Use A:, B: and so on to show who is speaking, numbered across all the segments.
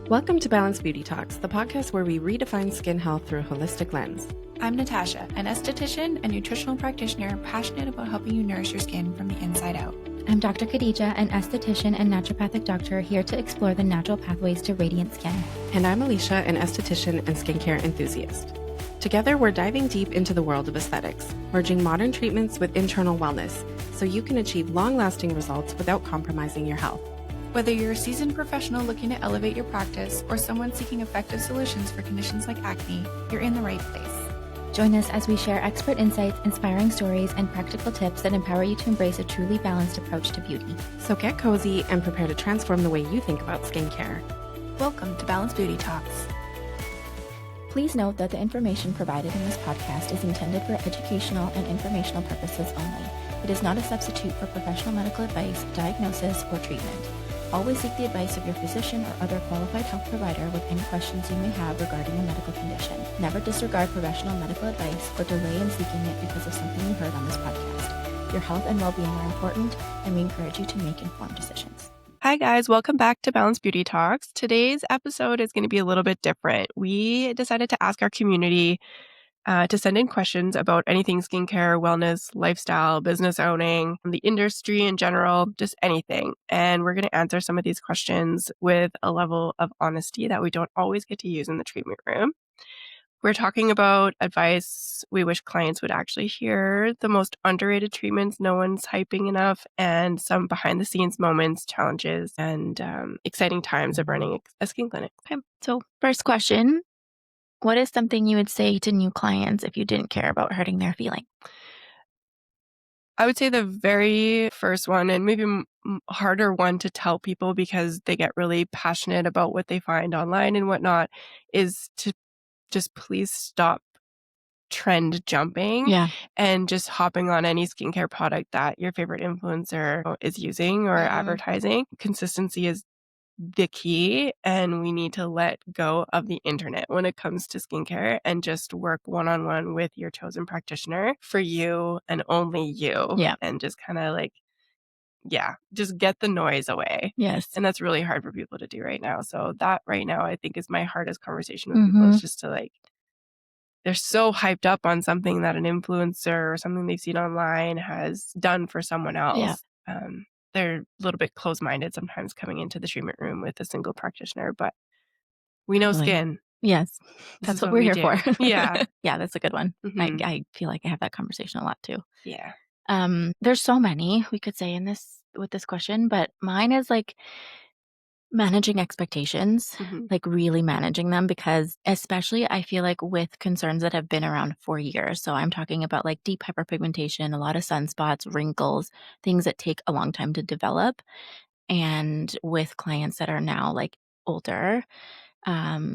A: Welcome to Balanced Beauty Talks, the podcast where we redefine skin health through a holistic lens.
B: I'm Natasha, an esthetician and nutritional practitioner passionate about helping you nourish your skin from the inside out.
C: I'm Dr. Khadija, an esthetician and naturopathic doctor here to explore the natural pathways to radiant skin.
A: And I'm Alicia, an esthetician and skincare enthusiast. Together, we're diving deep into the world of aesthetics, merging modern treatments with internal wellness so you can achieve long-lasting results without compromising your health.
B: Whether you're a seasoned professional looking to elevate your practice or someone seeking effective solutions for conditions like acne, you're in the right place.
C: Join us as we share expert insights, inspiring stories, and practical tips that empower you to embrace a truly balanced approach to beauty.
A: So get cozy and prepare to transform the way you think about skincare.
B: Welcome to Balanced Beauty Talks.
C: Please note that the information provided in this podcast is intended for educational and informational purposes only. It is not a substitute for professional medical advice, diagnosis, or treatment. Always seek the advice of your physician or other qualified health provider with any questions you may have regarding a medical condition. Never disregard professional medical advice or delay in seeking it because of something you heard on this podcast. Your health and well-being are important, and we encourage you to make informed decisions.
D: Hi guys, welcome back to Balanced Beauty Talks. Today's episode is going to be a little bit different. We decided to ask our community to send in questions about anything skincare, wellness, lifestyle, business owning, the industry in general, just anything. And we're going to answer some of these questions with a level of honesty that we don't always get to use in the treatment room. We're talking about advice we wish clients would actually hear, the most underrated treatments no one's hyping enough, and some behind the scenes moments, challenges, and exciting times of running a skin clinic.
C: Okay, so first question. What is something you would say to new clients if you didn't care about hurting their feeling?
D: I would say the very first one, and maybe harder one to tell people because they get really passionate about what they find online and whatnot, is to just please stop trend jumping and just hopping on any skincare product that your favorite influencer is using or advertising. Consistency is the key, and we need to let go of the internet when it comes to skincare and just work one-on-one with your chosen practitioner for you and only you. And just kind of just get the noise away.
C: Yes.
D: And that's really hard for people to do right now. So that right now I think is my hardest conversation with people, is just to they're so hyped up on something that an influencer or something they've seen online has done for someone else. They're a little bit closed-minded sometimes coming into the treatment room with a single practitioner, but we know skin.
C: Yes. That's what we're here for.
D: Yeah.
C: Yeah, that's a good one.
D: Mhm.
C: I feel like I have that conversation a lot too.
D: Yeah.
C: There's so many we could say with this question, but mine is managing expectations, really managing them, because especially I feel like with concerns that have been around for years. So I'm talking about deep hyperpigmentation, a lot of sunspots, wrinkles, things that take a long time to develop. And with clients that are now older,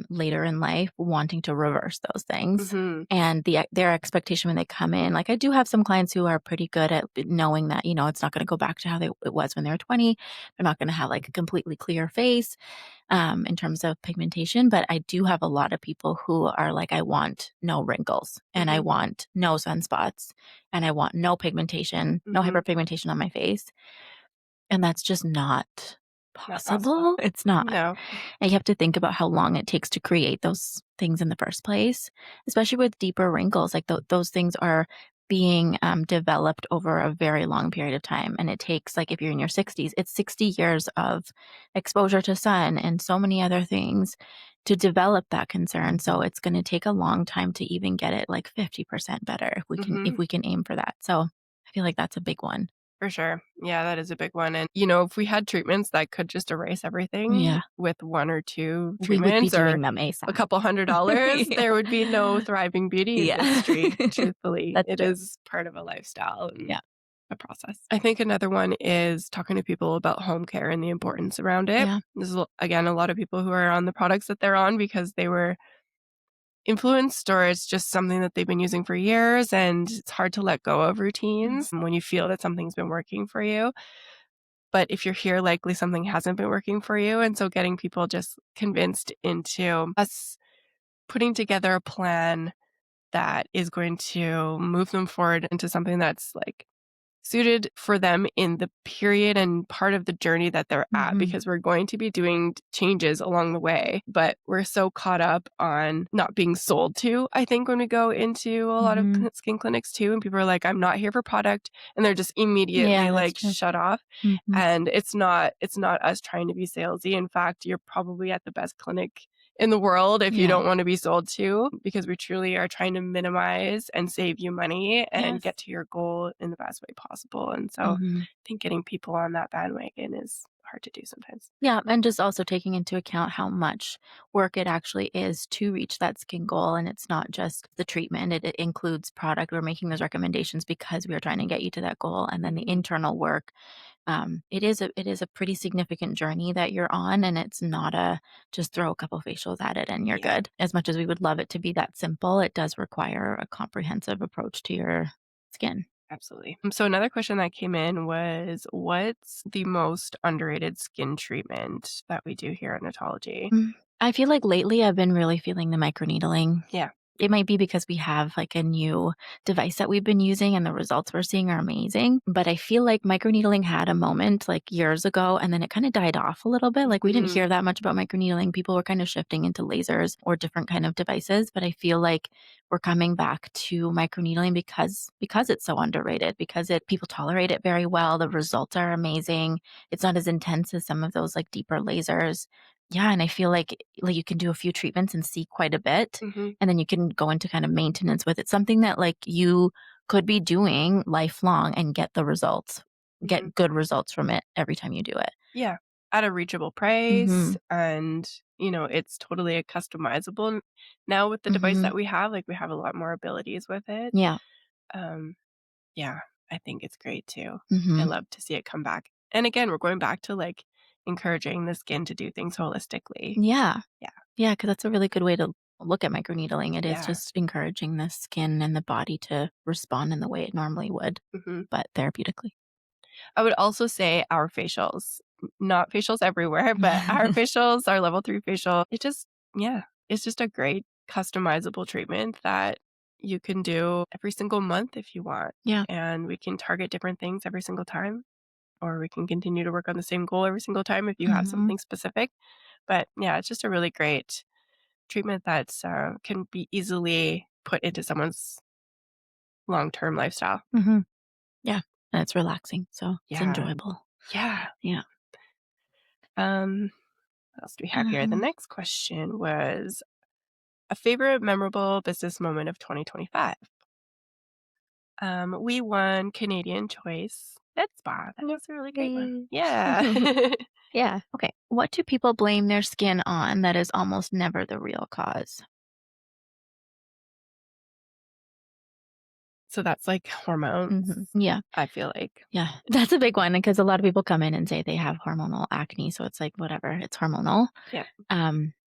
C: later in life, wanting to reverse those things. And their expectation when they come in, I do have some clients who are pretty good at knowing that, it's not going to go back to how it was when they were 20. They're not going to have a completely clear face in terms of pigmentation. But I do have a lot of people who are I want no wrinkles, and I want no sunspots, and I want no pigmentation, no hyperpigmentation on my face. And that's just not possible. It's not.
D: No.
C: And you have to think about how long it takes to create those things in the first place, especially with deeper wrinkles. Those things are being developed over a very long period of time. And it takes, if you're in your 60s, it's 60 years of exposure to sun and so many other things to develop that concern. So it's going to take a long time to even get it 50% better if we can aim for that. So I feel like that's a big one.
D: For sure. Yeah, that is a big one. And, if we had treatments that could just erase everything with one or two treatments,
C: we would be doing them ASAP.
D: a couple $100, there would be no thriving beauty industry, truthfully. It is part of a lifestyle and a process. I think another one is talking to people about home care and the importance around it. This is, again, a lot of people who are on the products that they're on because they were influenced, or it's just something that they've been using for years, and it's hard to let go of routines when you feel that something's been working for you. But if you're here, likely something hasn't been working for you. And so getting people just convinced into us putting together a plan that is going to move them forward into something that's suited for them in the period and part of the journey that they're at, because we're going to be doing changes along the way. But we're so caught up on not being sold to, I think, when we go into a lot of skin clinics too, and people are like, I'm not here for product, and they're just immediately like shut off. And it's not us trying to be salesy. In fact, you're probably at the best clinic in the world if you don't want to be sold to, because we truly are trying to minimize and save you money and get to your goal in the best way possible. And so I think getting people on that bandwagon is hard to do sometimes.
C: Yeah, and just also taking into account how much work it actually is to reach that skin goal. And it's not just the treatment, it includes product. We're making those recommendations because we are trying to get you to that goal. And then the internal work. It is a pretty significant journey that you're on, and it's not a just throw a couple facials at it and you're good. As much as we would love it to be that simple, it does require a comprehensive approach to your skin.
D: Absolutely. So another question that came in was, what's the most underrated skin treatment that we do here at Natology?
C: I feel like lately I've been really feeling the microneedling.
D: Yeah.
C: It might be because we have like a new device that we've been using and the results we're seeing are amazing. But I feel like microneedling had a moment like years ago, and then it kind of died off a little bit. Like we didn't hear that much about microneedling. People were kind of shifting into lasers or different kind of devices. But I feel like we're coming back to microneedling because it's so underrated, because people tolerate it very well. The results are amazing. It's not as intense as some of those like deeper lasers. Yeah, and I feel like you can do a few treatments and see quite a bit, and then you can go into kind of maintenance with it. Something that like you could be doing lifelong and get the results, get good results from it every time you do it.
D: Yeah, at a reachable price, and it's totally a customizable now with the device that we have. Like we have a lot more abilities with it.
C: Yeah.
D: Yeah, I think it's great too. I love to see it come back. And again, we're going back to like encouraging the skin to do things holistically.
C: Yeah.
D: Yeah.
C: Yeah, because that's a really good way to look at microneedling. It is just encouraging the skin and the body to respond in the way it normally would, but therapeutically.
D: I would also say our facials, not facials everywhere, but our facials, our level 3 facial, it's just a great customizable treatment that you can do every single month if you want.
C: Yeah.
D: And we can target different things every single time, or we can continue to work on the same goal every single time if you have something specific. But yeah, it's just a really great treatment that can be easily put into someone's long-term lifestyle.
C: Yeah. And it's relaxing. So it's enjoyable.
D: Yeah.
C: Yeah.
D: What else do we have here? The next question was a favorite memorable business moment of 2025. We won Canadian Choice Med Spa. That was a really great one. Yeah.
C: Yeah. Okay. What do people blame their skin on that is almost never the real cause?
D: So that's like hormones.
C: Yeah.
D: I feel like.
C: Yeah. That's a big one because a lot of people come in and say they have hormonal acne. So it's like, whatever, it's hormonal.
D: Yeah.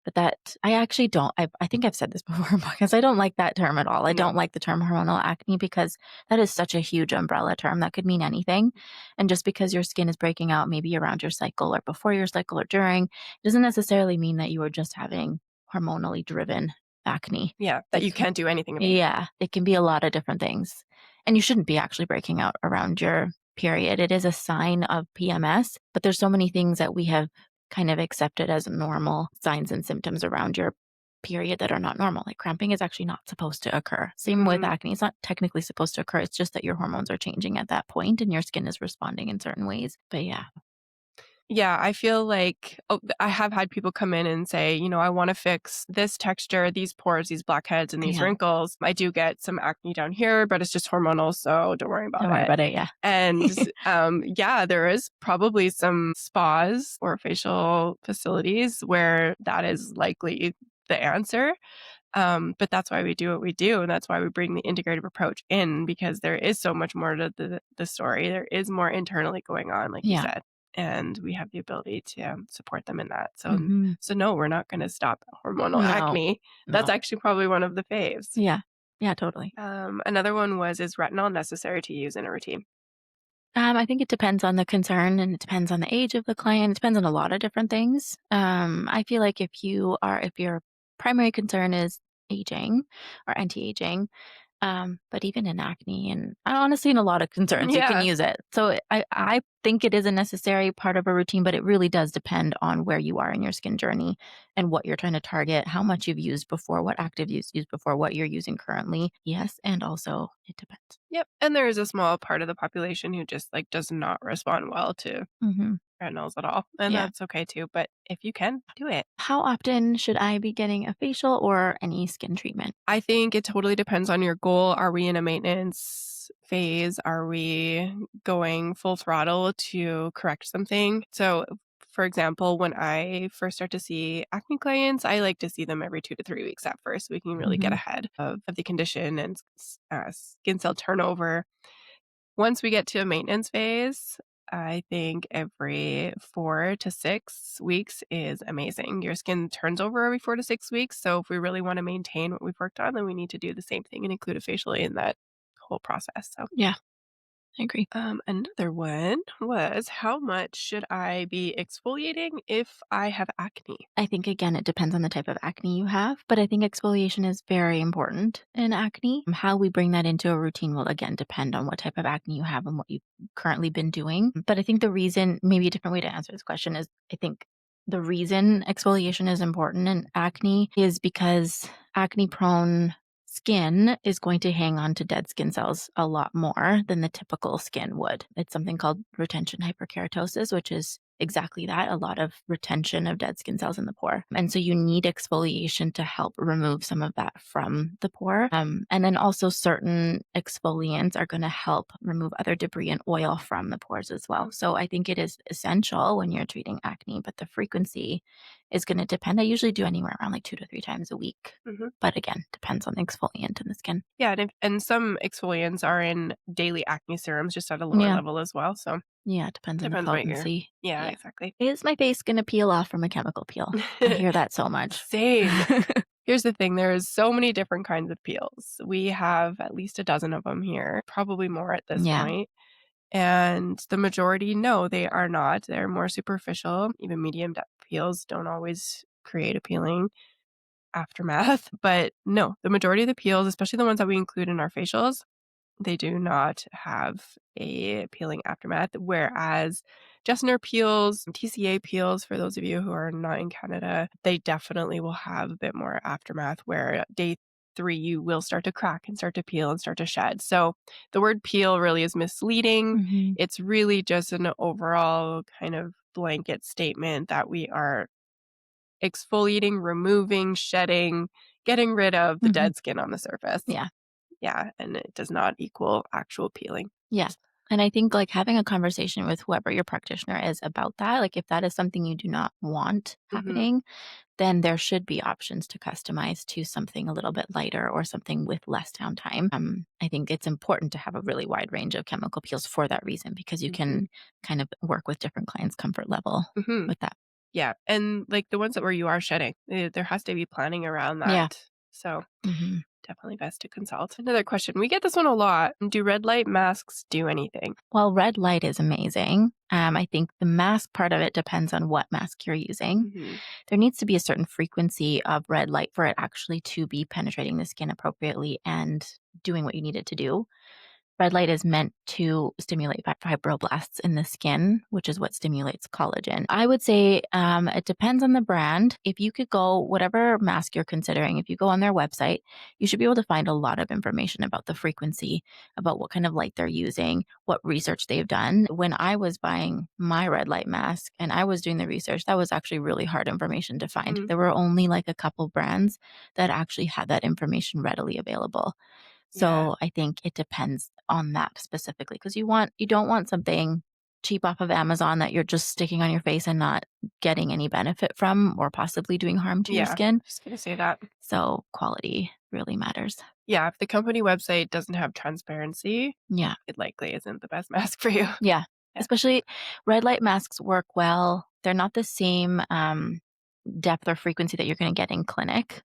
C: But that I actually don't, I think I've said this before because I don't like that term at all. I don't like the term hormonal acne because that is such a huge umbrella term that could mean anything. And just because your skin is breaking out maybe around your cycle or before your cycle or during, doesn't necessarily mean that you are just having hormonally driven acne.
D: Yeah, that you can't do anything about.
C: Yeah, it can be a lot of different things. And you shouldn't be actually breaking out around your period. It is a sign of PMS, but there's so many things that we have kind of accepted as normal signs and symptoms around your period that are not normal. Like cramping is actually not supposed to occur. Same with acne. It's not technically supposed to occur. It's just that your hormones are changing at that point and your skin is responding in certain ways. But yeah.
D: Yeah, I feel like I have had people come in and say, I want to fix this texture, these pores, these blackheads, and these wrinkles. I do get some acne down here, but it's just hormonal, so don't worry about it.
C: Don't worry about it, yeah.
D: And there is probably some spas or facial facilities where that is likely the answer. But that's why we do what we do. And that's why we bring the integrative approach in, because there is so much more to the story. There is more internally going on, like you said. And we have the ability to support them in that. So, no, we're not going to stop hormonal acne. That's actually probably one of the faves.
C: Yeah. Yeah, totally.
D: Another one is retinol necessary to use in a routine?
C: I think it depends on the concern and it depends on the age of the client. It depends on a lot of different things. I feel like if your primary concern is aging or anti-aging, But even in acne and honestly in a lot of concerns, you can
D: Yeah.
C: use it. So I think it is a necessary part of a routine, but it really does depend on where you are in your skin journey and what you're trying to target, how much you've used before, what active you've used before, what you're using currently. Yes, and also it depends.
D: Yep. And there is a small part of the population who just like does not respond well to
C: Mhm.
D: retinols at all. And
C: Yeah.
D: that's okay too. But if you can, do it.
C: How often should I be getting a facial or any skin treatment?
D: I think it totally depends on your goal. Are we in a maintenance phase? Are we going full throttle to correct something? So, for example, when I first start to see acne clients, I like to see them every 2 to 3 weeks at first so we can really get
C: Mhm.
D: ahead of the condition and skin cell turnover. Once we get to a maintenance phase, I think every 4 to 6 weeks is amazing. Your skin turns over every 4 to 6 weeks. So if we really want to maintain what we've worked on, then we need to do the same thing and include a facial in that whole process. So
C: Yeah, I agree.
D: another one was, how much should I be exfoliating if I have acne?
C: I think again, it depends on the type of acne you have, but I think exfoliation is very important in acne. How we bring that into a routine will again depend on what type of acne you have and what you've currently been doing. But I think the reason, maybe a different way to answer this question is I think the reason exfoliation is important in acne is because acne prone skin is going to hang on to dead skin cells a lot more than the typical skin would. It's something called retention hyperkeratosis, which is exactly that, a lot of retention of dead skin cells in the pore. And so you need exfoliation to help remove some of that from the pore. And then also certain exfoliants are going to help remove other debris and oil from the pores as well. So I think it is essential when you're treating acne, but the frequency is going to depend. I usually do anywhere around like 2 to 3 times a week.
D: Mhm.
C: But again, depends on the exfoliant in the skin.
D: Yeah, and some exfoliants are in daily acne serums just at a lower
C: Yeah.
D: level as well. So
C: Yeah. It depends on the
D: depends what you're.
C: potency.
D: Yeah,
C: Yeah.
D: exactly.
C: Is my face going to peel off from a chemical peel? I hear that so much.
D: Same. Here's the thing, there's so many different kinds of peels. We have at least a dozen of them here, probably more at this
C: Yeah.
D: point. And the majority, no, they are not. They're more superficial. Even medium depth peels don't always create a peeling aftermath. But no, the majority of the peels, especially the ones that we include in our facials, they do not have a peeling aftermath, whereas Jessner peels, TCA peels, for those of you who are not in Canada, they definitely will have a bit more aftermath where day 3 you will start to crack and start to peel and start to shed. So the word peel really is misleading.
C: Mhm.
D: It's really just an overall kind of blanket statement that we are exfoliating, removing, shedding, getting rid of the
C: Mhm.
D: dead skin on the surface.
C: Yeah.
D: Yeah, and it does not equal actual peeling.
C: Yeah. And I think like having a conversation with whoever your practitioner is about that, like if that is something you do not want
D: Mhm,
C: happening, then there should be options to customize to something a little bit lighter or something with less downtime. I think it's important to have a really wide range of chemical peels for that reason because you
D: mhm,
C: can kind of work with different clients' comfort level
D: mhm.
C: with that.
D: Yeah, and, like, the ones that where you are shedding, there has to be planning around
C: Yeah.
D: that. So,
C: Hmm.
D: definitely best to consult. Another question, we get this one a lot. Do red light masks do anything?
C: Well, red light is amazing. I think the mask part of it depends on what mask you're using.
D: Mhm,
C: There needs to be a certain frequency of red light for it actually to be penetrating the skin appropriately and doing what you need it to do. Red light is meant to stimulate fibroblasts in the skin, which is what stimulates collagen. I would say it depends on the brand. If you could go, whatever mask you're considering, if you go on their website, you should be able to find a lot of information about the frequency, about what kind of light they're using, what research they've done. When I was buying my red light mask and I was doing the research, that was actually really hard information to find.
D: mhm,
C: There were only like a couple brands that actually had that information readily available.
D: yeah,
C: So I think it depends on that specifically because you don't want something cheap off of Amazon that you're just sticking on your face and not getting any benefit from or possibly doing harm to your
D: yeah,
C: skin.
D: just gonna say that.
C: So quality really matters.
D: Yeah, if the company website doesn't have transparency,
C: Yeah.
D: it likely isn't the best mask for you.
C: Yeah.
D: Yeah,
C: Especially red light masks work well. They're not the same depth or frequency that you're going to get in clinic.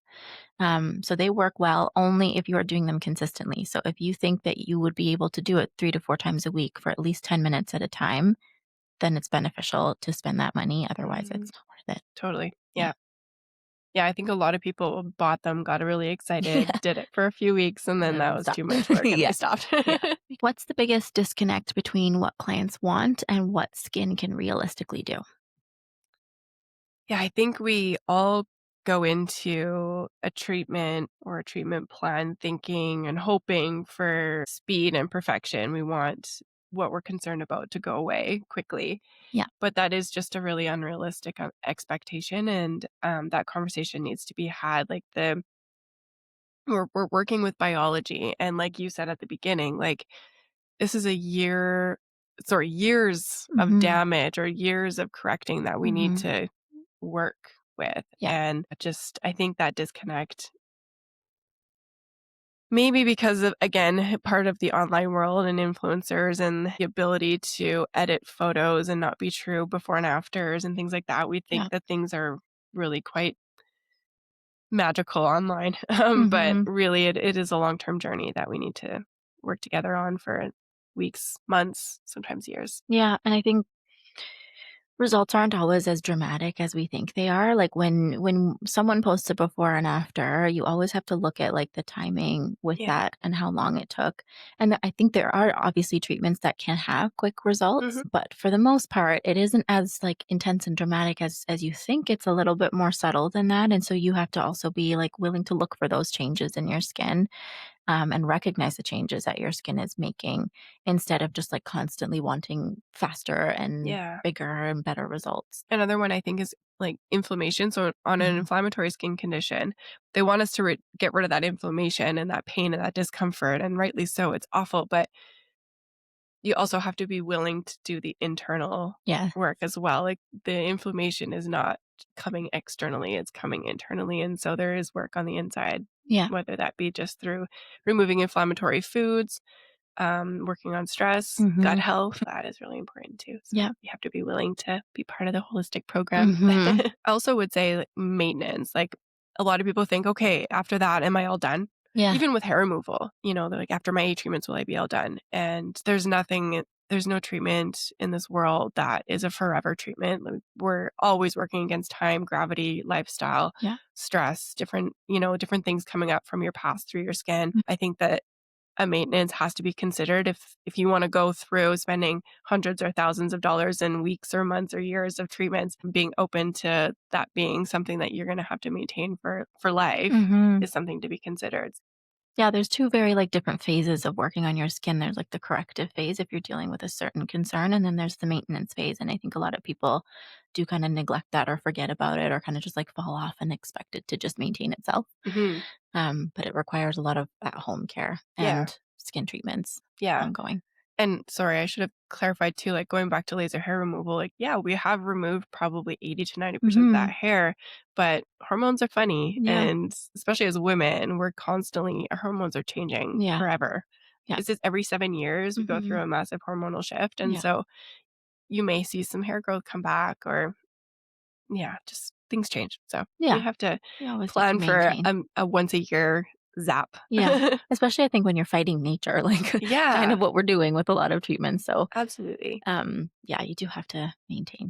C: So they work well only if you are doing them consistently. So if you think that you would be able to do it 3 to 4 times a week for at least 10 minutes at a time, then it's beneficial to spend that money. Otherwise,
D: mhm,
C: it's not worth it.
D: totally,
C: Yeah.
D: yeah. Yeah, I think a lot of people bought them, got really excited,
C: Yeah.
D: did it for a few weeks, and then that
C: And
D: was
C: stop.
D: too much work and they
C: Yeah.
D: stopped.
C: Yeah. What's the biggest disconnect between what clients want and what skin can realistically do?
D: Yeah, I think we all go into a treatment or a treatment plan thinking and hoping for speed and perfection. We want what we're concerned about to go away quickly.
C: Yeah.
D: But that is just a really unrealistic expectation. And that conversation needs to be had. Like we're working with biology. And like you said at the beginning, like this is years of
C: Mhm.
D: damage or years of correcting that we need
C: Mhm.
D: to work with.
C: Yeah.
D: And I think that disconnect, maybe because of, again, part of the online world and influencers and the ability to edit photos and not be true before and afters and things like that. We
C: Yeah.
D: think that things are really quite magical online. But
C: Mhm.
D: really, it is a long term journey that we need to work together on for weeks, months, sometimes years.
C: Yeah, and I think results aren't always as dramatic as we think they are. Like when someone posts a before and after, you always have to look at like the timing with
D: Yeah.
C: that and how long it took. And I think there are obviously treatments that can have quick results,
D: Hmm.
C: but for the most part, it isn't as like intense and dramatic as you think. It's a little bit more subtle than that. And so you have to also be like willing to look for those changes in your skin, and recognize the changes that your skin is making instead of just like constantly wanting faster and
D: Yeah.
C: bigger and better results.
D: Another one I think is like inflammation. So on an
C: Mhm.
D: inflammatory skin condition, they want us to get rid of that inflammation and that pain and that discomfort, and rightly so. It's awful, but you also have to be willing to do the internal
C: Yeah.
D: work as well. Like the inflammation is not coming externally, it's coming internally. And so there is work on the inside,
C: Yeah.
D: whether that be just through removing inflammatory foods, working on stress, gut
C: Mhm.
D: health, that is really important too. So
C: Yeah.
D: you have to be willing to be part of the holistic program.
C: Mhm.
D: I also would say like, maintenance. Like a lot of people think, okay, after that, am I all done?
C: Yeah.
D: Even with hair removal, they're like, after my 8 treatments, will I be all done? And there's no treatment in this world that is a forever treatment. Like, we're always working against time, gravity, lifestyle,
C: Yeah.
D: stress, different things coming up from your past through your skin.
C: Mm.
D: I think that a maintenance has to be considered if you want to go through spending hundreds or thousands of dollars in weeks or months or years of treatments. Being open to that being something that you're going to have to maintain for life
C: Mhm.
D: is something to be considered.
C: Yeah, there's 2 very, like, different phases of working on your skin. There's, like, the corrective phase if you're dealing with a certain concern, and then there's the maintenance phase, and I think a lot of people do kinda neglect that or forget about it or kinda just, like, fall off and expect it to just maintain itself.
D: Hmm.
C: But it requires a lot of at-home care
D: Yeah,
C: and skin treatments
D: yeah.
C: ongoing.
D: And sorry, I should have clarified too, like going back to laser hair removal, like, yeah, we have removed probably 80 to 90% of that
C: Mhm.
D: hair, but hormones are funny.
C: Yeah.
D: And especially as women, our hormones are changing
C: Yeah.
D: forever.
C: Yeah.
D: It's just every 7 years we go through
C: Mhm.
D: a massive hormonal shift. And
C: Yeah.
D: so you may see some hair growth come back or, yeah, just things change. So we
C: Yeah.
D: have to
C: You always have to
D: plan for
C: maintain.
D: a once a year zap.
C: Yeah. Especially I think when you're fighting nature, like, kind of
D: Yeah,
C: what we're doing with a lot of treatments, so,
D: absolutely.
C: yeah, you do have to maintain.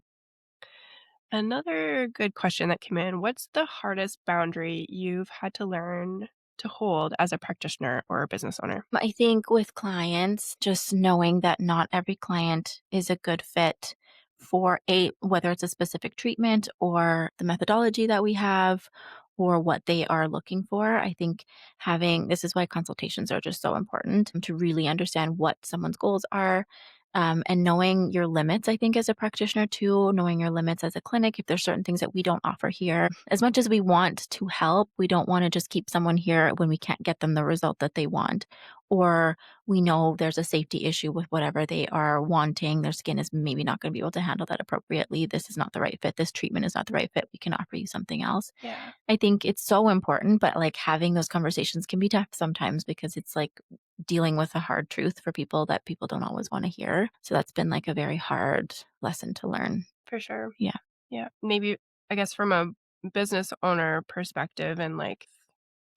D: Another good question that came in, what's the hardest boundary you've had to learn to hold as a practitioner or a business owner?
C: I think with clients, just knowing that not every client is a good fit for whether it's a specific treatment or the methodology that we have or what they are looking for. I think this is why consultations are just so important to really understand what someone's goals are. And knowing your limits, I think, as a practitioner too, knowing your limits as a clinic, if there's certain things that we don't offer here. As much as we want to help, we don't want to just keep someone here when we can't get them the result that they want, or we know there's a safety issue with whatever they are wanting. Their skin is maybe not going to be able to handle that appropriately. This is not the right fit. This treatment is not the right fit. We can offer you something else.
D: Yeah,
C: I think it's so important, but like having those conversations can be tough sometimes because it's like dealing with a hard truth for people that people don't always want to hear. So that's been like a very hard lesson to learn.
D: for sure.
C: Yeah.
D: Yeah. Maybe, I guess, from a business owner perspective and like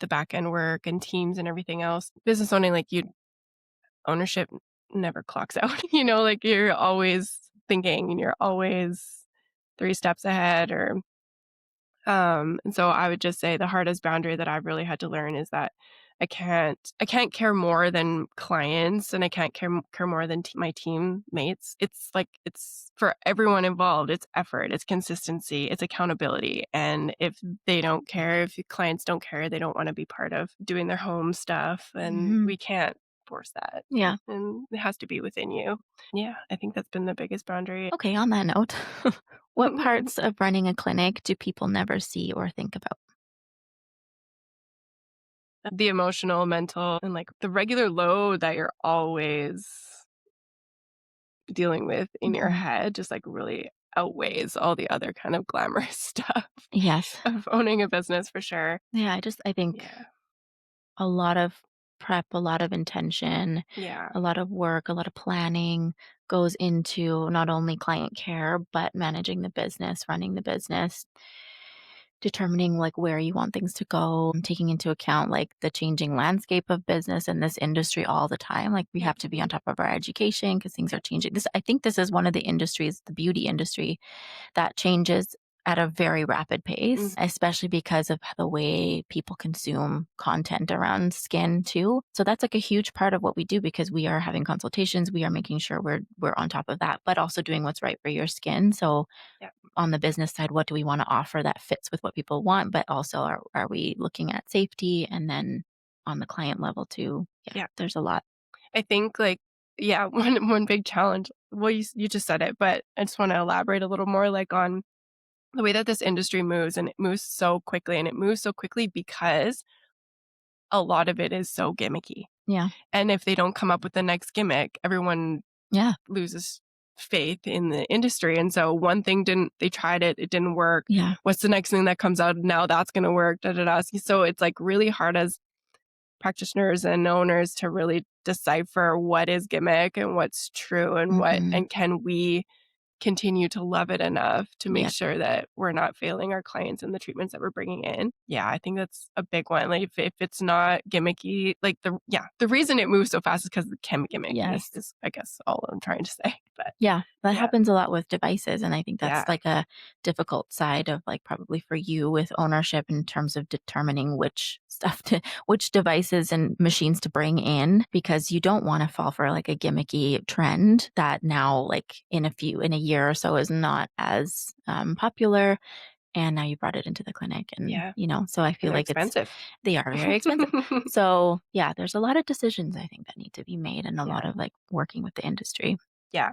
D: the back end work and teams and everything else, business owning, like ownership never clocks out, like you're always thinking and you're always 3 steps ahead or And so I would just say the hardest boundary that I've really had to learn is that I can't care more than clients, and I can't care more than my teammates. It's like it's for everyone involved. It's effort, it's consistency, it's accountability. And if they don't care, if the clients don't care, they don't want to be part of doing their home stuff, and
C: Mhm.
D: we can't force that.
C: Yeah.
D: And it has to be within you. Yeah, I think that's been the biggest boundary.
C: Okay, on that note, what parts of running a clinic do people never see or think about?
D: The emotional, mental, and like the regular load that you're always dealing with in your
C: Mhm.
D: head just like really outweighs all the other kind of glamorous stuff
C: Yes.
D: of owning a business for sure.
C: Yeah, I think
D: Yeah.
C: a lot of prep, a lot of intention,
D: Yeah.
C: a lot of work, a lot of planning goes into not only client care, but managing the business, running the business, determining like where you want things to go, taking into account like the changing landscape of business in this industry all the time. Like we
D: Yeah.
C: have to be on top of our education because things
D: Yeah.
C: are changing. I think this is one of the industries, the beauty industry, that changes at a very rapid pace,
D: Mm,
C: especially because of the way people consume content around skin too. So that's like a huge part of what we do because we are having consultations, we are making sure we're on top of that, but also doing what's right for your skin. So
D: yeah.
C: on the business side, what do we want to offer that fits with what people want, but also are we looking at safety and then on the client level too? Yeah,
D: Yeah.
C: there's a lot.
D: I think like yeah, one big challenge. Well, you just said it, but I just want to elaborate a little more like on the way that this industry moves, and it moves so quickly, and it moves so quickly because a lot of it is so gimmicky.
C: Yeah.
D: And if they don't come up with the next gimmick, everyone
C: Yeah.
D: loses faith in the industry. And so one thing they tried it, it didn't work.
C: Yeah.
D: What's the next thing that comes out? Now that's going to work. Da, da, da. So it's like really hard as practitioners and owners to really decipher what is gimmick and what's true, and
C: Hmm.
D: and can we continue to love it enough to make
C: Yeah.
D: sure that we're not failing our clients in the treatments that we're bringing in. Yeah, I think that's a big one. Like if it's not gimmicky, like the reason it moves so fast is because it can be gimmicky
C: Yes.
D: is I guess all I'm trying to say. But
C: Yeah, that
D: yeah,
C: happens a lot with devices, and I think that's,
D: yeah,
C: like, a difficult side of, like, probably for you with ownership in terms of determining which stuff to which devices and machines to bring in, because you don't wanna fall for, like, a gimmicky trend that now, like, in a year or so is not as, popular, and now you brought it into the clinic and,
D: yeah.
C: so I
D: And
C: feel
D: they're
C: like
D: expensive.
C: they are very expensive. So, yeah, there's a lot of decisions I think that need to be made and a lot
D: Yeah.
C: of, like, working with the industry.
D: Yeah.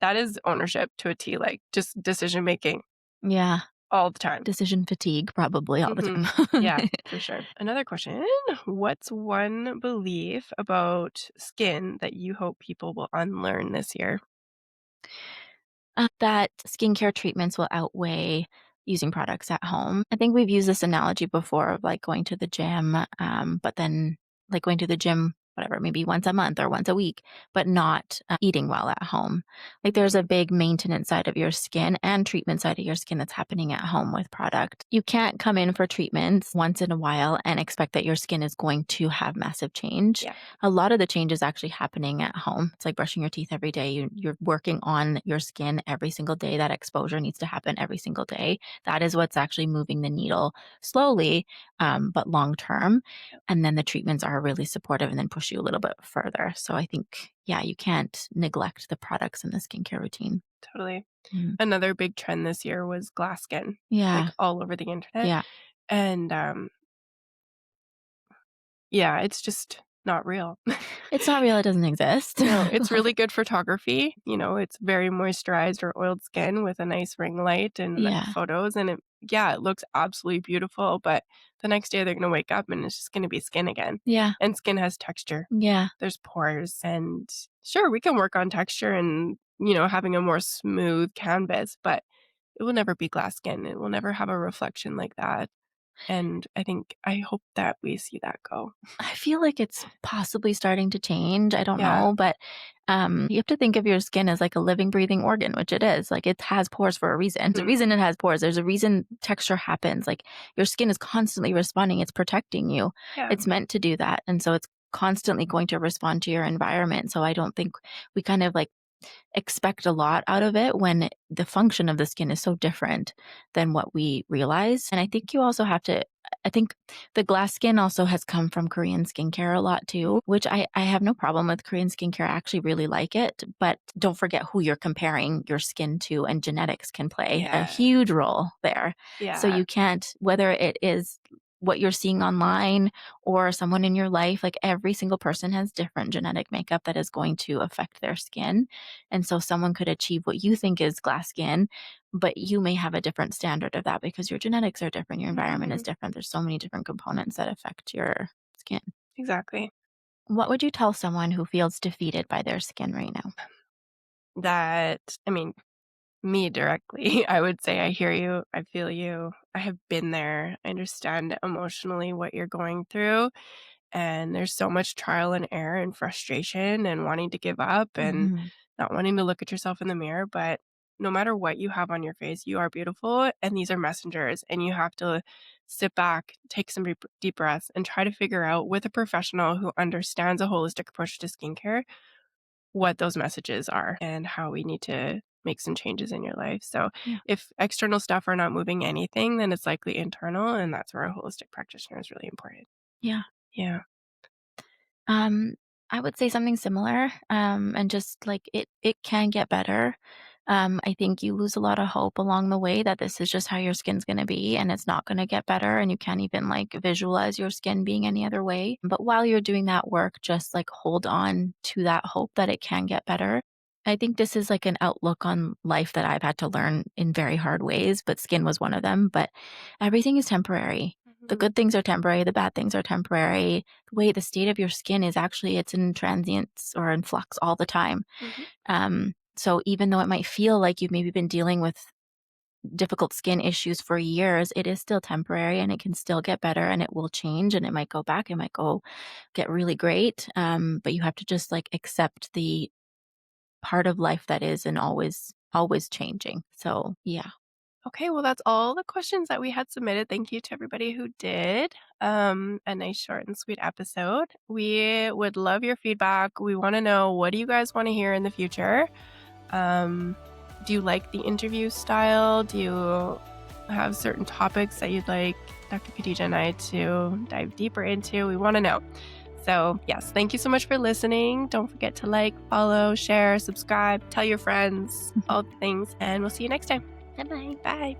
D: That is ownership to a T, like just decision making
C: Yeah.
D: all the time.
C: Decision fatigue probably all the
D: Hmm.
C: time.
D: Yeah, for sure. Another question. What's one belief about skin that you hope people will unlearn this year?
C: That skincare treatments will outweigh using products at home. I think we've used this analogy before of, like, going to the gym, but then, like, going to the gym, whatever, maybe once a month or once a week, but not, eating well at home. Like, there's a
D: Mhm.
C: big maintenance side of your skin and treatment side of your skin that's happening at home with product. You can't come in for treatments once in a while and expect that your skin is going to have massive change.
D: Yeah,
C: A lot of the change is actually happening at home. It's like brushing your teeth every day. You're working on your skin every single day. That exposure needs to happen every single day. That is what's actually moving the needle slowly, but long term. And then the treatments are really supportive and then push you a little bit further. So I think, yeah, you can't neglect the products in the skincare routine.
D: totally.
C: Mm.
D: Another big trend this year was glass skin, like
C: Yeah.
D: all over the internet.
C: Yeah.
D: And yeah, it's just not real.
C: It's not real. It doesn't exist.
D: No, it's really good photography. It's very moisturized or oiled skin with a nice ring light and
C: Yeah.
D: photos. And it looks absolutely beautiful. But the next day they're going to wake up and it's just going to be skin again.
C: Yeah.
D: And skin has texture.
C: Yeah.
D: There's pores. And sure, we can work on texture and, having a more smooth canvas, but it will never be glass skin. It will never have a reflection like that. And I hope that we see that go.
C: I feel like it's possibly starting to change. I don't
D: Yeah.
C: know, but you have to think of your skin as like a living, breathing organ, which it is. Like it has pores for a reason. There's a
D: Mhm.
C: reason it has pores. There's a reason texture happens. Like your skin is constantly responding. It's protecting you.
D: Yeah.
C: It's meant to do that, and so it's constantly going to respond to your environment. So I don't think we kind of like expect a lot out of it when the function of the skin is so different than what we realize. And I think you also have to, I think the glass skin also has come from Korean skincare a lot too, which I have no problem with Korean skincare. I actually really like it, but don't forget who you're comparing your skin to, and genetics can play a huge role there. So
D: Yeah.
C: you can't, whether it is what you're seeing online or someone in your life, like every single person has different genetic makeup that is going to affect their skin. And so someone could achieve what you think is glass skin, but you may have a different standard of that because your genetics are different, your environment is different. There's so many different components that affect your skin.
D: Exactly.
C: What would you tell someone who feels defeated by their skin right now?
D: That, I mean, me directly, I would say I hear you, I feel you, I have been there, I understand emotionally what you're going through, and there's so much trial and error and frustration and wanting to give up and
C: Mhm.
D: not wanting to look at yourself in the mirror, but no matter what you have on your face, you are beautiful, and these are messengers, and you have to sit back, take some deep breaths, and try to figure out with a professional who understands a holistic approach to skincare what those messages are and how we need to make some changes in your life. So
C: Yeah.
D: if external stuff are not moving anything, then it's likely internal, and that's where a holistic practitioner is really important.
C: Yeah.
D: Yeah.
C: Um, I would say something similar, and just like it can get better. I think you lose a lot of hope along the way that this is just how your skin's going to be and it's not going to get better, and you can't even like visualize your skin being any other way. But while you're doing that work, just like hold on to that hope that it can get better. I think this is like an outlook on life that I've had to learn in very hard ways, but skin was one of them. But everything is temporary. The good things are temporary, the bad things are temporary. The way the state of your skin is actually, it's in transience or in flux all the time. So even though it might feel like you've maybe been dealing with difficult skin issues for years, it is still temporary and it can still get better and it will change and it might go back, it might go get really great. But you have to just like accept the part of life that is and always changing. So yeah.
D: Okay, well, that's all the questions that we had submitted. Thank you to everybody who did. A nice short and sweet episode. We would love your feedback. We want to know, what do you guys want to hear in the future? Do you like the interview style? Do you have certain topics that you'd like Dr. Khadija and I to dive deeper into? We want to know. So yes, thank you so much for listening. Don't forget to like, follow, share, subscribe, tell your friends, all the things, and we'll see you next time.
C: Bye-bye.
D: Bye.